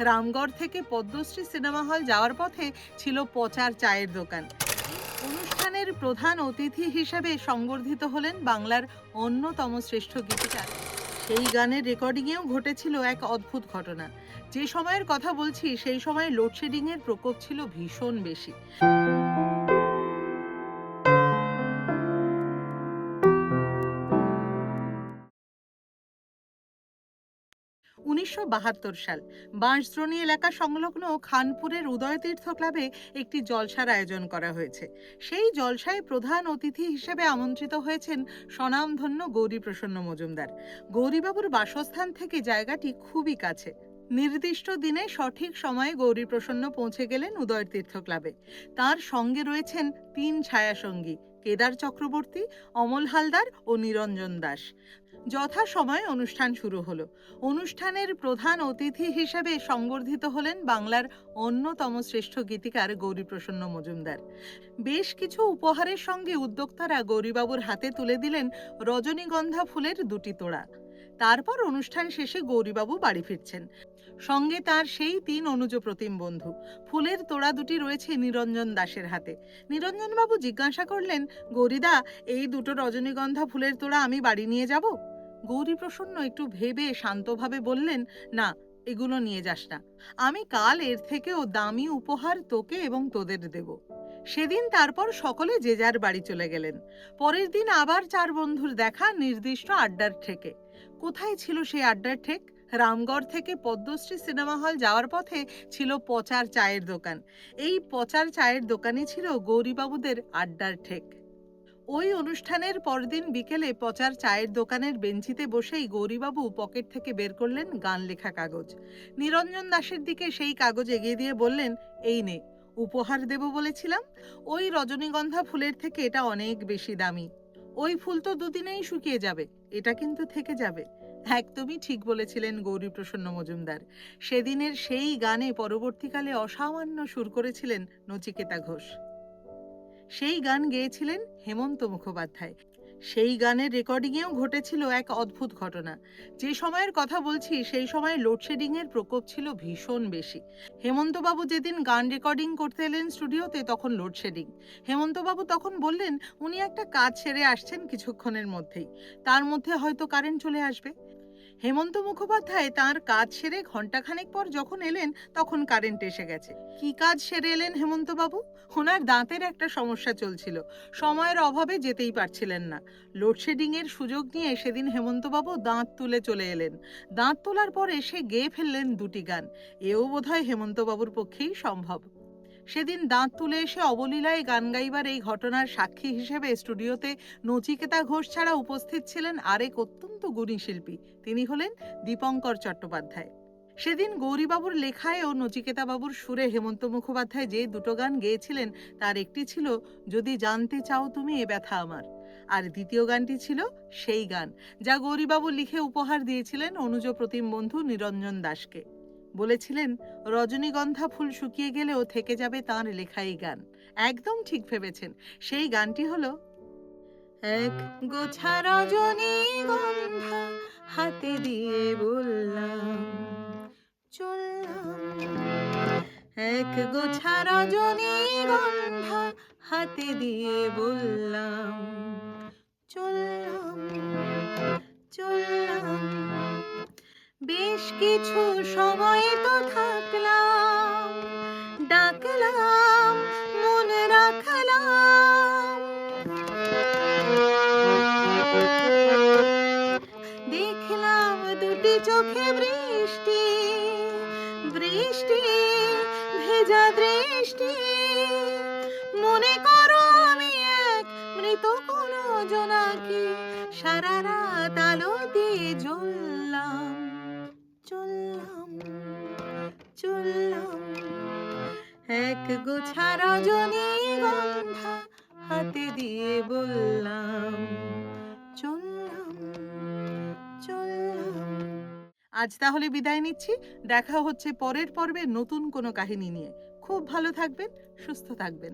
রামগড় থেকে Padmashri cinema hall যাওয়ার পথে ছিল পচার চায়ের দোকান। অনুষ্ঠানের প্রধান অতিথি হিসেবে সংবর্ধিত হলেন বাংলার অন্যতম শ্রেষ্ঠ গীতিকার। সেই গানের রেকর্ডিংয়েও ঘটেছিল এক অদ্ভুত ঘটনা। যে সময়ের কথা বলছি সেই সময় লোডশেডিংয়ের প্রকোপ ছিল ভীষণ বেশি। ১৯৭২ সাল বাঁশদ্রোণী এলাকা সংলগ্ন খানপুরের উদয়তীর্থ ক্লাবে একটি জলসার আয়োজন করা হয়েছে। সেই জলসায় প্রধান অতিথি হিসেবে আমন্ত্রিত হয়েছেন স্বনামধন্য গৌরীপ্রসন্ন মজুমদার। গৌরীবাবুর বাসস্থান থেকে জায়গাটি খুবই কাছে। নির্দিষ্ট দিনে সঠিক সময়ে গৌরীপ্রসন্ন পৌঁছে গেলেন উদয়তীর্থ ক্লাবে। তার সঙ্গে রয়েছেন ৩ ছায়াসঙ্গী, কেদার চক্রবর্তী, অমল হালদার ও নিরঞ্জন দাস। যথাসময়ে অনুষ্ঠান শুরু হলো। অনুষ্ঠানের প্রধান অতিথি হিসেবে সংবর্ধিত হলেন বাংলার অন্যতম শ্রেষ্ঠ গীতিকার গৌরীপ্রসন্ন মজুমদার। বেশ কিছু উপহারের সঙ্গে উদ্যোক্তারা গৌরীবাবুর হাতে তুলে দিলেন রজনীগন্ধা ফুলের ২টি তোড়া। তারপর অনুষ্ঠান শেষে গৌরীবাবু বাড়ি ফিরছেন। সঙ্গে তার সেই ৩ অনুজ প্রতিম বন্ধু। ফুলের তোড়া ২টি রয়েছে নিরঞ্জন দাসের হাতে। নিরঞ্জনবাবু জিজ্ঞাসা করলেন, গৌরীদা, এই ২টো রজনীগন্ধা ফুলের তোড়া আমি বাড়ি নিয়ে যাব? গৌরীপ্রসন্ন একটু ভেবে শান্তভাবে বললেন, না, এগুলো নিয়ে যাস না। আমি কাল এর থেকেও দামি উপহার তোকে এবং তোদের দেব। সেদিন তারপর সকলে যে যার বাড়ি চলে গেলেন। পরের দিন আবার ৪ বন্ধুর দেখা নির্দিষ্ট আড্ডার ঠেকে। কোথায় ছিল সেই আড্ডার ঠেক? রামগড় থেকে পদ্মশ্রী সিনেমা হল যাওয়ার পথে ছিল পচার চায়ের দোকান। এই পচার চায়ের দোকানই ছিল গৌরীবাবুদের আড্ডার ঠেক। ওই অনুষ্ঠানের পরদিন বিকেলে পচার চায়ের দোকানের বেঞ্চিতে বসেই গৌরীবাবু পকেট থেকে বের করলেন গান লেখা কাগজ। নিরঞ্জন দাসের দিকে সেই কাগজ এগিয়ে দিয়ে বললেন, এই নে, উপহার দেব বলেছিলাম। ওই রজনীগন্ধা ফুলের থেকে এটা অনেক বেশি দামি। ওই ফুল তো দুদিনেই শুকিয়ে যাবে, এটা কিন্তু থেকে যাবে। একদমই ঠিক বলেছিলেন গৌরীপ্রসন্ন মজুমদার। সেদিনের সেই গানে পরবর্তীকালে অসামান্য সুর করেছিলেন নচিকেতা ঘোষ। সেই গান গেয়েছিলেন হেমন্ত মুখোপাধ্যায়। সেই গানের রেকর্ডিংয়েও ঘটেছিল এক অদ্ভুত ঘটনা। যে সময়ের কথা বলছি সেই সময় লোডশেডিংয়ের প্রকোপ ছিল ভীষণ বেশি। হেমন্তবাবু যেদিন গান রেকর্ডিং করতে এলেন স্টুডিওতে তখন লোডশেডিং। হেমন্তবাবু তখন বললেন উনি একটা কাজ সেরে আসছেন কিছুক্ষণের মধ্যেই, তার মধ্যে হয়তো কারেন্ট চলে আসবে। হেমন্ত মুখোপাধ্যায় তাঁর কাজ সেরে ঘণ্টাখানেক পর যখন এলেন তখন কারেন্ট এসে গেছে। কি কাজ সেরে এলেন হেমন্তবাবু? ওনার দাঁতের একটা সমস্যা চলছিল, সময়ের অভাবে যেতেই পারছিলেন না। লোডশেডিংয়ের সুযোগ নিয়ে সেদিন হেমন্তবাবু দাঁত তুলে চলে এলেন। দাঁত তোলার পর এসে গেয়ে ফেললেন ২টি গান। এও বোধহয় হেমন্তবাবুর পক্ষেই সম্ভব। সেদিন দাঁত তুলে এসে অবলীলায় গান গাইবার এই ঘটনার সাক্ষী হিসেবে স্টুডিওতে নচিকেতা ঘোষ ছাড়া উপস্থিত ছিলেন আরেক অত্যন্ত গুণী শিল্পী। তিনি হলেন দীপঙ্কর চট্টোপাধ্যায়। সেদিন গৌরীবাবুর লেখায় ও নচিকেতা বাবুর সুরে হেমন্ত মুখোপাধ্যায় যে ২টো গান গেয়েছিলেন তার একটি ছিল যদি জানতে চাও তুমি এ ব্যথা আমার, আর দ্বিতীয় গানটি ছিল সেই গান যা গৌরীবাবু লিখে উপহার দিয়েছিলেন অনুজ প্রতিম বন্ধু নিরঞ্জন দাসকে। বলেছিলেন রজনীগন্ধা ফুল শুকিয়ে গেলেও থেকে যাবে তাঁর লেখা এই গান। একদম ঠিক ভেবেছেন। সেই গানটি হলো, এক গোছা রজনীগন্ধা হাতে দিয়ে বললাম চললাম, এক গোছা রজনীগন্ধা হাতে দিয়ে বললাম চললাম চললাম, বেশ কিছু সময় তো থাকলাম, ডাকলাম মন রাখলাম, দেখলাম ২টি চোখে বৃষ্টি, বৃষ্টি ভেজা দৃষ্টি, মনে করো আমি এক মৃত কোনো জোনাকি, সারা রাত আলো দিয়ে জ্বললাম চললাম চললাম, এক গোছা রজনীগন্ধা হাতে দিয়ে বললাম চললাম চললাম। আজ তাহলে বিদায় নিচ্ছি। দেখা হচ্ছে পরের পর্বে নতুন কোনো কাহিনী নিয়ে। খুব ভালো থাকবেন, সুস্থ থাকবেন।